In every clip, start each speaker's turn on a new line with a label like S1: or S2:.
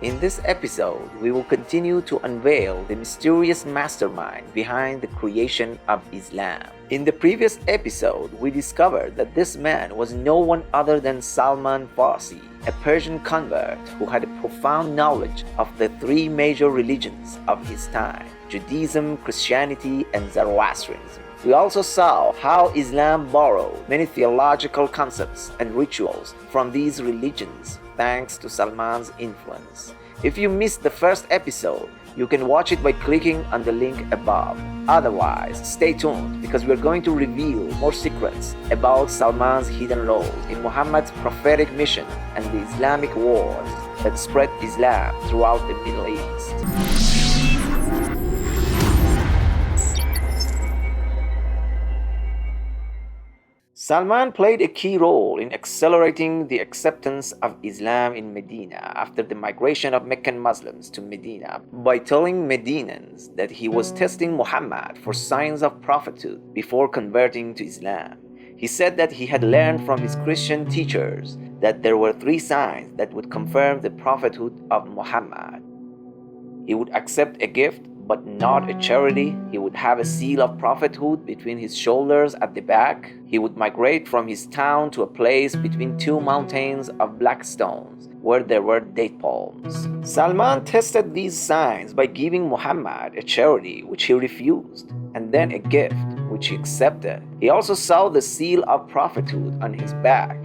S1: In this episode, we will continue to unveil the mysterious mastermind behind the creation of Islam. In the previous episode, we discovered that this man was no one other than Salman Farsi, a Persian convert who had a profound knowledge of the three major religions of his time: Judaism, Christianity, and Zoroastrianism. We also saw how Islam borrowed many theological concepts and rituals from these religions thanks to Salman's influence. If you missed the first episode, you can watch it by clicking on the link above. Otherwise, stay tuned because we're going to reveal more secrets about Salman's hidden roles in Muhammad's prophetic mission and the Islamic wars that spread Islam throughout the Middle East. Salman played a key role in accelerating the acceptance of Islam in Medina after the migration of Meccan Muslims to Medina by telling Medinans that he was testing Muhammad for signs of prophethood before converting to Islam. He said that he had learned from his Christian teachers that there were 3 signs that would confirm the prophethood of Muhammad. He would accept a gift but not a charity. He would have a seal of prophethood between his shoulders at the back. He would migrate from his town to a place between 2 mountains of black stones where there were date palms. Salman tested these signs by giving Muhammad a charity which he refused, and then a gift which he accepted. He also saw the seal of prophethood on his back,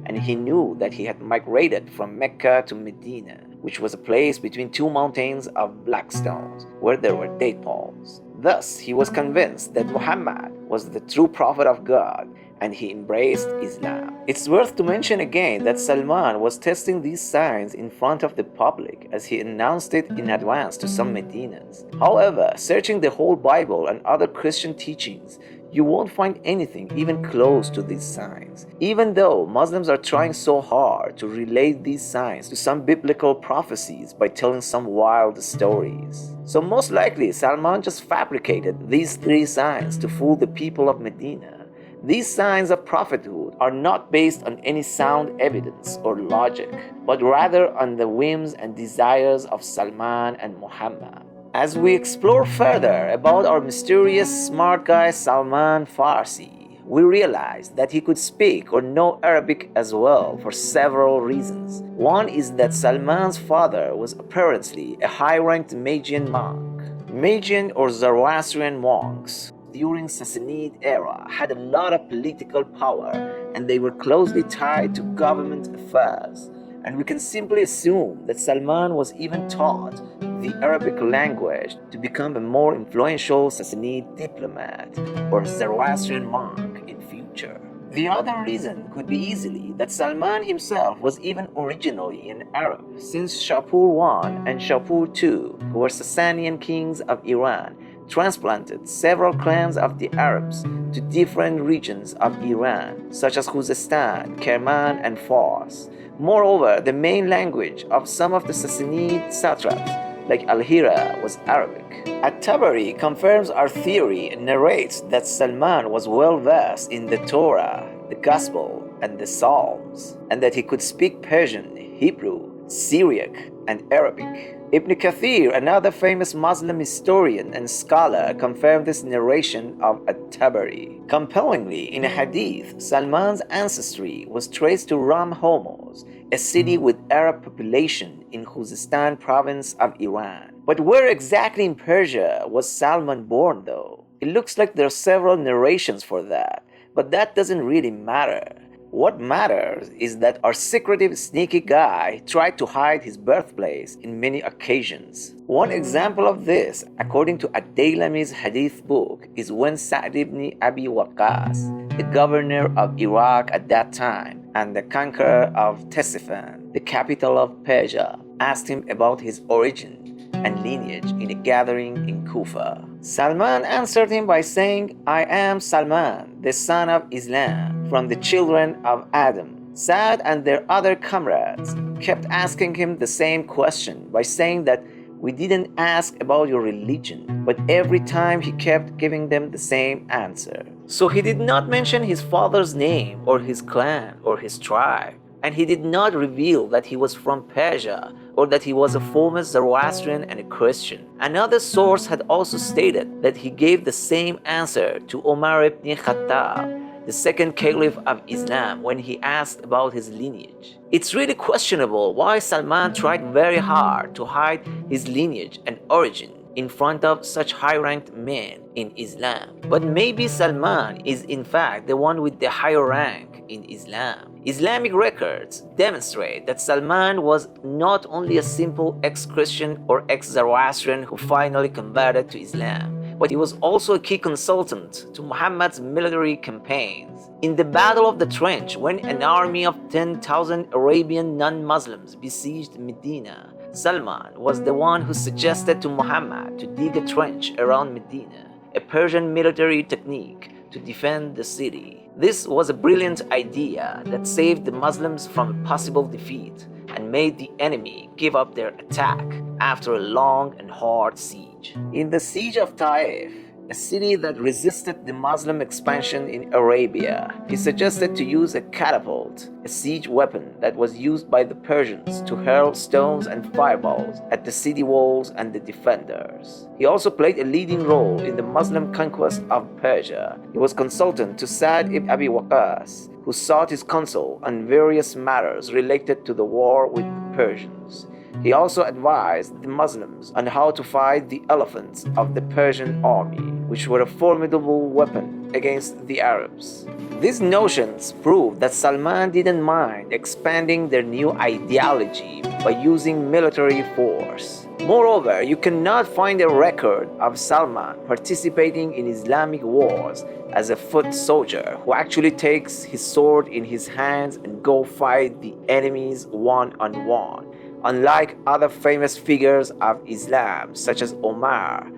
S1: and he knew that he had migrated from Mecca to Medina, which was a place between 2 mountains of black stones where there were date palms. Thus, he was convinced that Muhammad was the true prophet of God, and he embraced Islam. It's worth to mention again that Salman was testing these signs in front of the public as he announced it in advance to some Medinans. However, searching the whole Bible and other Christian teachings, you won't find anything even close to these signs, even though Muslims are trying so hard to relate these signs to some biblical prophecies by telling some wild stories. So most likely Salman just fabricated these 3 signs to fool the people of Medina. These signs of prophethood are not based on any sound evidence or logic, but rather on the whims and desires of Salman and Muhammad. As we explore further about our mysterious smart guy Salman Farsi, we realize that he could speak or know Arabic as well for several reasons. One is that Salman's father was apparently a high-ranked Magian monk. Magian or Zoroastrian monks during Sassanid era had a lot of political power, and they were closely tied to government affairs. And we can simply assume that Salman was even taught the Arabic language to become a more influential Sassanid diplomat or Zoroastrian monk in future. The other reason could be easily that Salman himself was even originally an Arab, since Shapur I and Shapur II, who were Sassanian kings of Iran, transplanted several clans of the Arabs to different regions of Iran, such as Khuzestan, Kerman, and Fars. Moreover, the main language of some of the Sassanid satraps, like Al-Hira, was Arabic. At-Tabari confirms our theory and narrates that Salman was well versed in the Torah, the Gospel, and the Psalms, and that he could speak Persian, Hebrew, Syriac, and Arabic. Ibn Kathir, another famous Muslim historian and scholar, confirmed this narration of At-Tabari. Compellingly, in a hadith, Salman's ancestry was traced to Ram Hormuz, a city with Arab population in Khuzestan province of Iran. But where exactly in Persia was Salman born though? It looks like there are several narrations for that, but that doesn't really matter. What matters is that our secretive, sneaky guy tried to hide his birthplace in many occasions. One example of this, according to Ad-Dailami's hadith book, is when Sa'd ibn Abi Waqqas, the governor of Iraq at that time and the conqueror of Ctesiphon, the capital of Persia, asked him about his origin and lineage in a gathering in Kufa. Salman answered him by saying, "I am Salman, the son of Islam, from the children of Adam." Sa'd and their other comrades kept asking him the same question by saying that we didn't ask about your religion, but every time he kept giving them the same answer. So he did not mention his father's name or his clan or his tribe, and he did not reveal that he was from Persia or that he was a former Zoroastrian and a Christian. Another source had also stated that he gave the same answer to Umar ibn Khattab, the second caliph of Islam, when he asked about his lineage. It's really questionable why Salman tried very hard to hide his lineage and origin in front of such high-ranked men in Islam. But maybe Salman is in fact the one with the higher rank in Islam. Islamic records demonstrate that Salman was not only a simple ex-Christian or ex-Zoroastrian who finally converted to Islam, but he was also a key consultant to Muhammad's military campaigns. In the Battle of the Trench, when an army of 10,000 Arabian non-Muslims besieged Medina, Salman was the one who suggested to Muhammad to dig a trench around Medina, a Persian military technique to defend the city. This was a brilliant idea that saved the Muslims from a possible defeat and made the enemy give up their attack after a long and hard siege. In the siege of Taif, a city that resisted the Muslim expansion in Arabia, he suggested to use a catapult, a siege weapon that was used by the Persians to hurl stones and fireballs at the city walls and the defenders. He also played a leading role in the Muslim conquest of Persia. He was consultant to Sa'd ibn Abi Waqqas, who sought his counsel on various matters related to the war with the Persians. He also advised the Muslims on how to fight the elephants of the Persian army, which were a formidable weapon against the Arabs. These notions prove that Salman didn't mind expanding their new ideology by using military force. Moreover, you cannot find a record of Salman participating in Islamic wars as a foot soldier who actually takes his sword in his hands and go fight the enemies one-on-one. Unlike other famous figures of Islam such as Omar,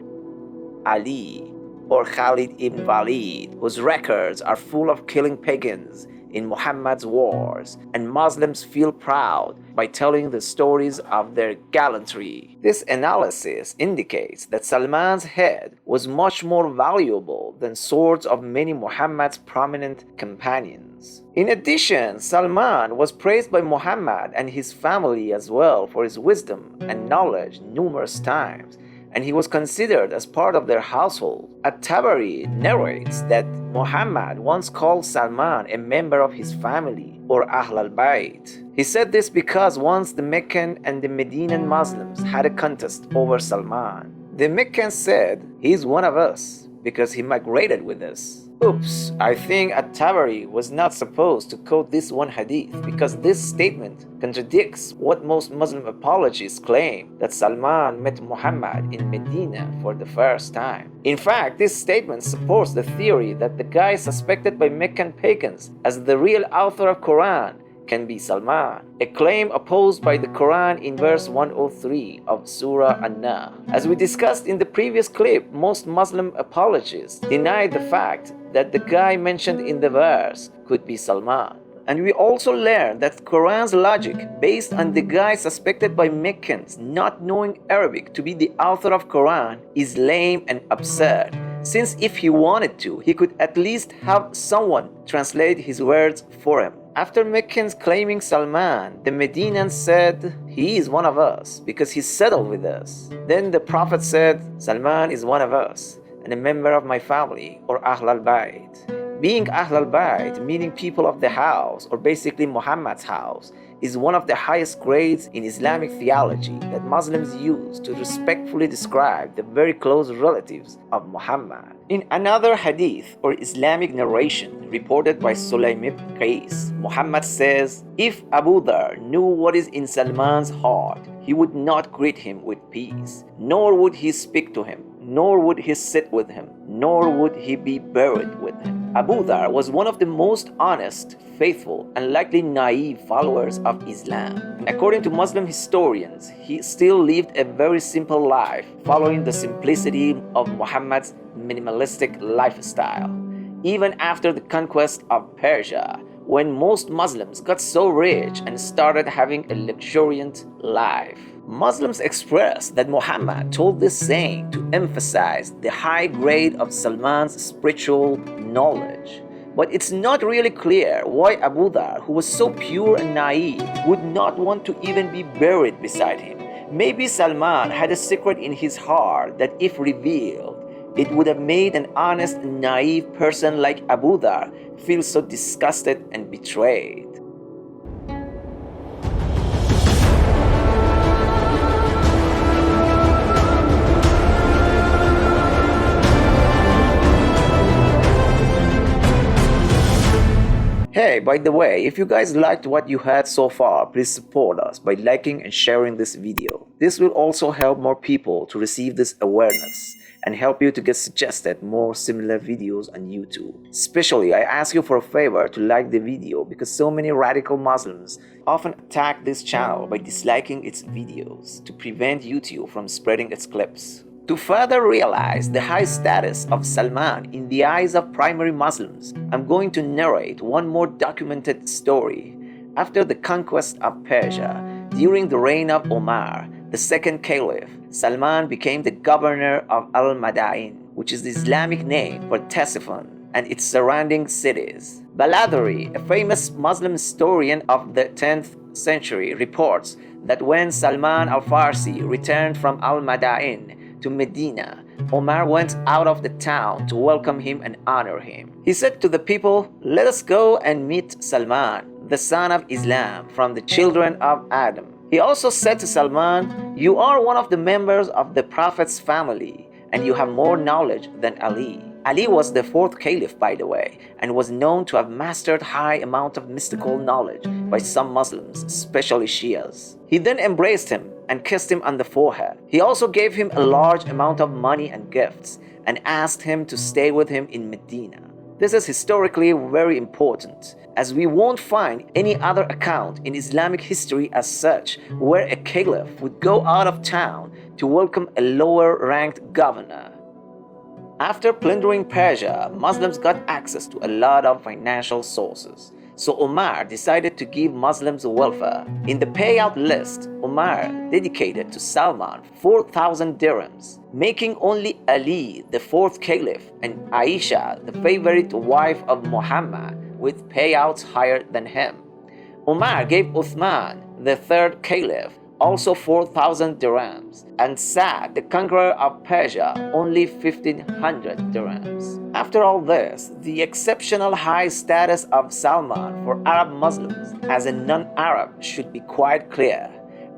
S1: Ali, or Khalid ibn Walid, whose records are full of killing pagans in Muhammad's wars, and Muslims feel proud by telling the stories of their gallantry. This analysis indicates that Salman's head was much more valuable than swords of many Muhammad's prominent companions. In addition, Salman was praised by Muhammad and his family as well for his wisdom and knowledge numerous times, and he was considered as part of their household. At-Tabari narrates that Muhammad once called Salman a member of his family, or Ahl al-Bayt. He said this because once the Meccan and the Medinan Muslims had a contest over Salman. The Meccans said, "He's one of us because he migrated with us." Oops, I think At-Tabari was not supposed to quote this one hadith because this statement contradicts what most Muslim apologists claim, that Salman met Muhammad in Medina for the first time. In fact, this statement supports the theory that the guy suspected by Meccan pagans as the real author of Quran can be Salman, a claim opposed by the Quran in verse 103 of Surah An-Nahl. As we discussed in the previous clip, most Muslim apologists deny the fact that the guy mentioned in the verse could be Salman. And we also learned that Quran's logic, based on the guy suspected by Meccans not knowing Arabic to be the author of Quran, is lame and absurd, since if he wanted to, he could at least have someone translate his words for him. After Meccans claiming Salman, the Medinans said, "He is one of us because he settled with us." Then the Prophet said, "Salman is one of us and a member of my family, or Ahl al-Bayt." Being Ahl al-Bayt, meaning people of the house, or basically Muhammad's house, is one of the highest grades in Islamic theology that Muslims use to respectfully describe the very close relatives of Muhammad. In another hadith or Islamic narration reported by Sulaym ibn Qais, Muhammad says, "If Abu Dhar knew what is in Salman's heart, he would not greet him with peace, nor would he speak to him, nor would he sit with him, nor would he be buried with him." Abu Dhar was one of the most honest, faithful, and likely naive followers of Islam. And according to Muslim historians, he still lived a very simple life, following the simplicity of Muhammad's minimalistic lifestyle. Even after the conquest of Persia, when most Muslims got so rich and started having a luxuriant life, Muslims express that Muhammad told this saying to emphasize the high grade of Salman's spiritual knowledge. But it's not really clear why Abu Dhar, who was so pure and naive, would not want to even be buried beside him. Maybe Salman had a secret in his heart that, if revealed, it would have made an honest and naive person like Abu Dhar feel so disgusted and betrayed. Hey, by the way, if you guys liked what you heard so far, please support us by liking and sharing this video. This will also help more people to receive this awareness and help you to get suggested more similar videos on YouTube. Especially, I ask you for a favor to like the video because so many radical Muslims often attack this channel by disliking its videos to prevent YouTube from spreading its clips. To further realize the high status of Salman in the eyes of primary Muslims, I'm going to narrate one more documented story. After the conquest of Persia, during the reign of Omar, the second caliph, Salman became the governor of al-Madain, which is the Islamic name for Ctesiphon and its surrounding cities. Baladhuri, a famous Muslim historian of the 10th century, reports that when Salman al-Farsi returned from al-Madain to Medina, Omar went out of the town to welcome him and honor him. He said to the people, "Let us go and meet Salman, the son of Islam, from the children of Adam." He also said to Salman, "You are one of the members of the Prophet's family, and you have more knowledge than Ali." Ali was the fourth caliph, by the way, and was known to have mastered high amount of mystical knowledge by some Muslims, especially Shias. He then embraced him and kissed him on the forehead. He also gave him a large amount of money and gifts and asked him to stay with him in Medina. This is historically very important, as we won't find any other account in Islamic history as such where a caliph would go out of town to welcome a lower-ranked governor. After plundering Persia, Muslims got access to a lot of financial sources. So Omar decided to give Muslims welfare. In the payout list, Omar dedicated to Salman 4,000 dirhams, making only Ali the fourth caliph and Aisha the favorite wife of Muhammad with payouts higher than him. Omar gave Uthman, the third caliph, also 4,000 dirhams, and Sa'd, the conqueror of Persia, only 1,500 dirhams. After all this, the exceptional high status of Salman for Arab Muslims as a non-Arab should be quite clear.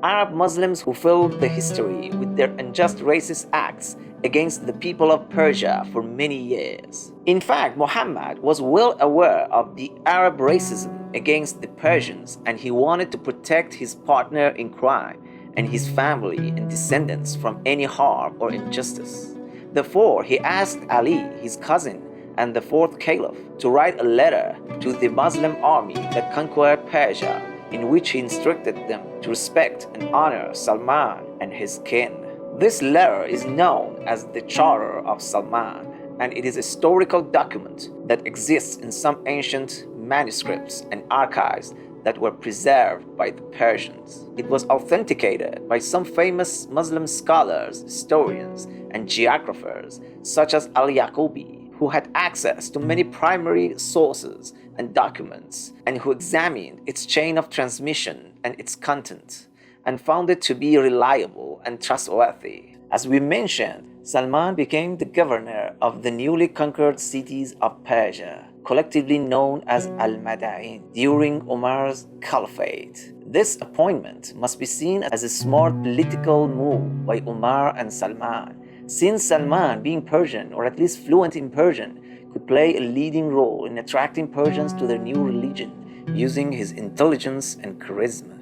S1: Arab Muslims who filled the history with their unjust racist acts against the people of Persia for many years. In fact, Muhammad was well aware of the Arab racism against the Persians, and he wanted to protect his partner in crime and his family and descendants from any harm or injustice. Therefore, he asked Ali, his cousin and the fourth caliph, to write a letter to the Muslim army that conquered Persia, in which he instructed them to respect and honor Salman and his kin. This letter is known as the Charter of Salman, and it is a historical document that exists in some ancient manuscripts and archives that were preserved by the Persians. It was authenticated by some famous Muslim scholars, historians, and geographers such as al-Yaqubi, who had access to many primary sources and documents, and who examined its chain of transmission and its content, and found it to be reliable and trustworthy. As we mentioned, Salman became the governor of the newly conquered cities of Persia, collectively known as al-Madain, during Omar's caliphate. This appointment must be seen as a smart political move by Omar and Salman, since Salman, being Persian or at least fluent in Persian, could play a leading role in attracting Persians to their new religion using his intelligence and charisma.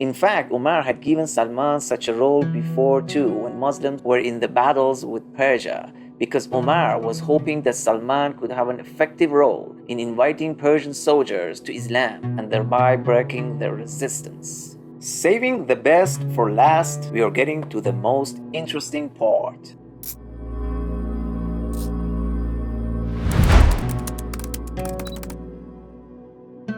S1: In fact, Omar had given Salman such a role before too when Muslims were in the battles with Persia, because Omar was hoping that Salman could have an effective role in inviting Persian soldiers to Islam and thereby breaking their resistance. Saving the best for last, we are getting to the most interesting part.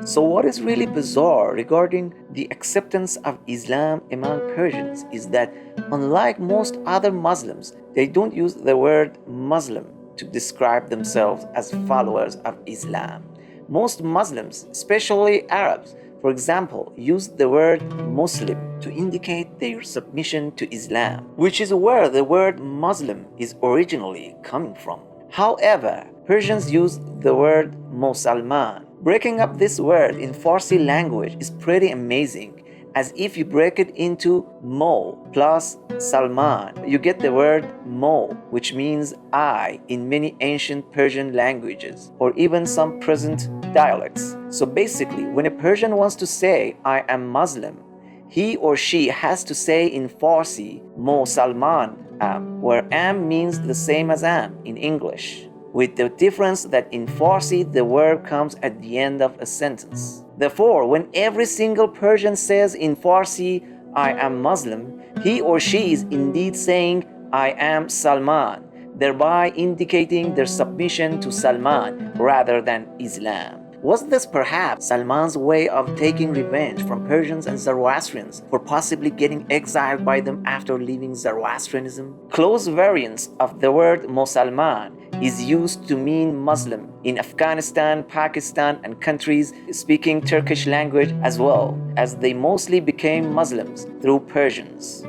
S1: So what is really bizarre regarding the acceptance of Islam among Persians is that unlike most other Muslims, they don't use the word Muslim to describe themselves as followers of Islam. Most Muslims, especially Arabs, for example, use the word Muslim to indicate their submission to Islam, which is where the word Muslim is originally coming from. However, Persians use the word Musalman. Breaking up this word in Farsi language is pretty amazing, as if you break it into Mo plus Salman, you get the word Mo, which means I in many ancient Persian languages, or even some present dialects. So basically, when a Persian wants to say, I am Muslim, he or she has to say in Farsi, Mo Salman am, where am means the same as am in English, with the difference that in Farsi the verb comes at the end of a sentence. Therefore, when every single Persian says in Farsi, I am Muslim, he or she is indeed saying, I am Salman, thereby indicating their submission to Salman rather than Islam. Was this perhaps Salman's way of taking revenge from Persians and Zoroastrians for possibly getting exiled by them after leaving Zoroastrianism? Close variants of the word Musalman is used to mean Muslim in Afghanistan, Pakistan, and countries speaking Turkish language, as well as they mostly became Muslims through Persians.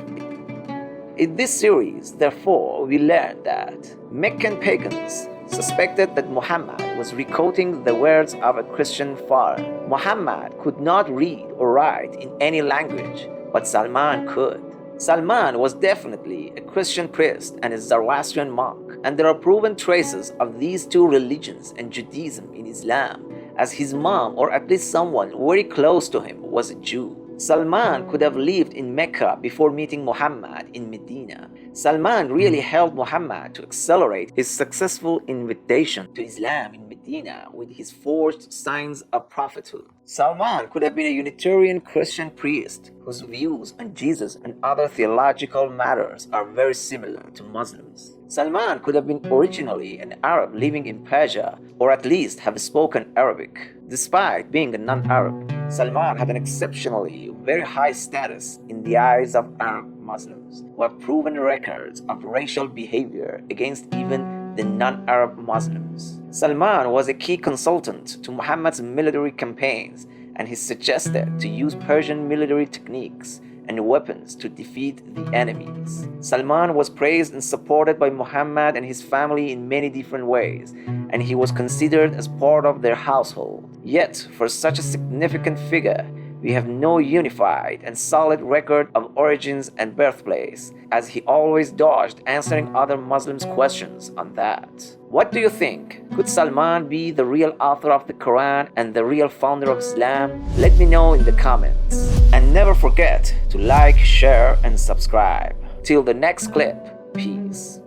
S1: In this series, therefore, we learned that Meccan pagans suspected that Muhammad was requoting the words of a Christian father. Muhammad could not read or write in any language, but Salman could. Salman was definitely a Christian priest and a Zoroastrian monk, and there are proven traces of these two religions and Judaism in Islam, as his mom, or at least someone very close to him, was a Jew. Salman could have lived in Mecca before meeting Muhammad in Medina. Salman really helped Muhammad to accelerate his successful invitation to Islam in Medina with his forged signs of prophethood. Salman could have been a Unitarian Christian priest whose views on Jesus and other theological matters are very similar to Muslims. Salman could have been originally an Arab living in Persia, or at least have spoken Arabic. Despite being a non-Arab, Salman had an exceptionally very high status in the eyes of Arab Muslims, who have proven records of racial behavior against even the non-Arab Muslims. Salman was a key consultant to Muhammad's military campaigns, and he suggested to use Persian military techniques and weapons to defeat the enemies. Salman was praised and supported by Muhammad and his family in many different ways, and he was considered as part of their household. Yet, for such a significant figure, we have no unified and solid record of origins and birthplace, as he always dodged answering other Muslims' questions on that. What do you think? Could Salman be the real author of the Quran and the real founder of Islam? Let me know in the comments. And never forget to like, share, and subscribe. Till the next clip, peace.